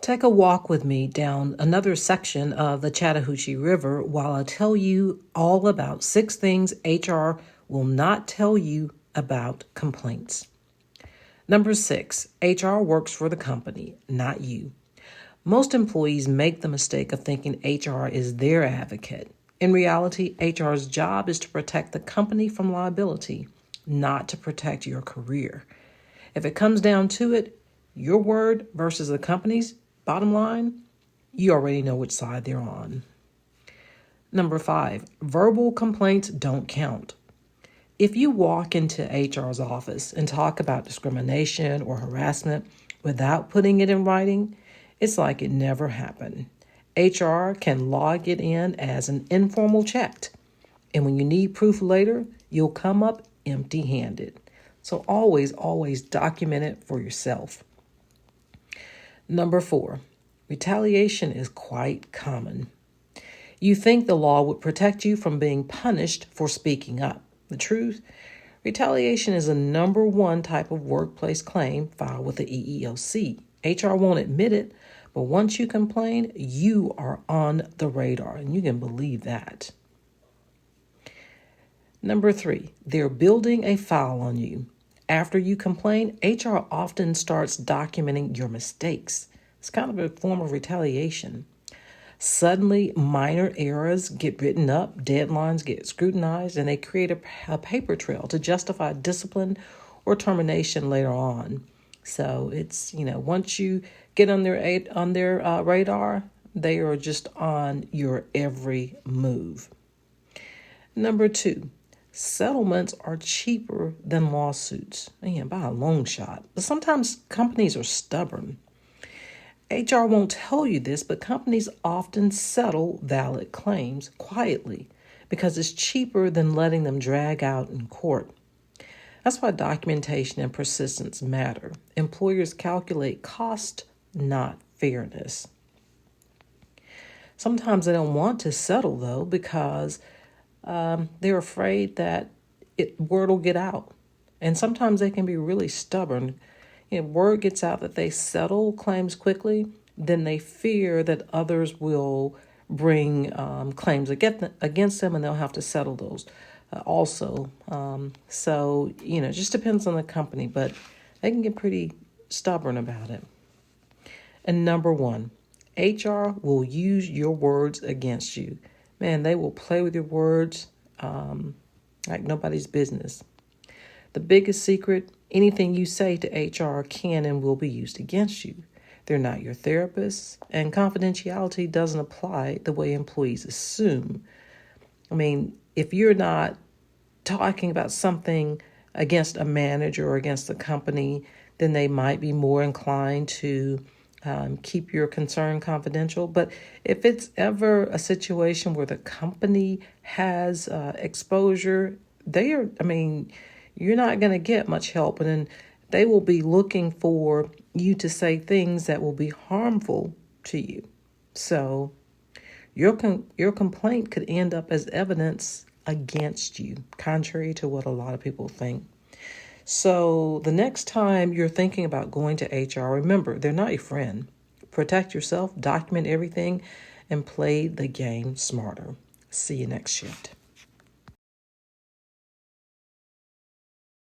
Take a walk with me down another section of the Chattahoochee River while I tell you all about 6 things HR will not tell you about complaints. Number 6, HR works for the company, not you. Most employees make the mistake of thinking HR is their advocate. In reality, HR's job is to protect the company from liability, not to protect your career. If it comes down to it, your word versus the company's bottom line, you already know which side they're on. Number 5, verbal complaints don't count. If you walk into HR's office and talk about discrimination or harassment without putting it in writing, it's like it never happened. HR can log it in as an informal chat, and when you need proof later, you'll come up empty-handed. So always document it for yourself. Number 4, retaliation is quite common. You think the law would protect you from being punished for speaking up. The truth, retaliation is a number 1 type of workplace claim filed with the EEOC. HR won't admit it, but once you complain, you are on the radar, and you can believe that. Number 3, they're building a file on you. After you complain, HR often starts documenting your mistakes. It's kind of a form of retaliation. Suddenly, minor errors get written up, deadlines get scrutinized, and they create a paper trail to justify discipline or termination later on. So it's, once you get on their radar, they are just on your every move. Number 2, settlements are cheaper than lawsuits, by a long shot. But sometimes companies are stubborn. HR won't tell you this, but companies often settle valid claims quietly because it's cheaper than letting them drag out in court. That's why documentation and persistence matter. Employers calculate cost, not fairness. Sometimes they don't want to settle, though, because they're afraid that word will get out. And sometimes they can be really stubborn. If word gets out that they settle claims quickly, then they fear that others will bring claims against them, and they'll have to settle those also. So, it just depends on the company, but they can get pretty stubborn about it. And number 1, HR will use your words against you. Man, they will play with your words like nobody's business. The biggest secret, anything you say to HR can and will be used against you. They're not your therapists, and confidentiality doesn't apply the way employees assume. If you're not talking about something against a manager or against the company, then they might be more inclined to keep your concern confidential. But if it's ever a situation where the company has exposure, you're not going to get much help. And then they will be looking for you to say things that will be harmful to you. So your complaint could end up as evidence against you, contrary to what a lot of people think. So the next time you're thinking about going to HR, remember, they're not your friend. Protect yourself, document everything, and play the game smarter. See you next shift.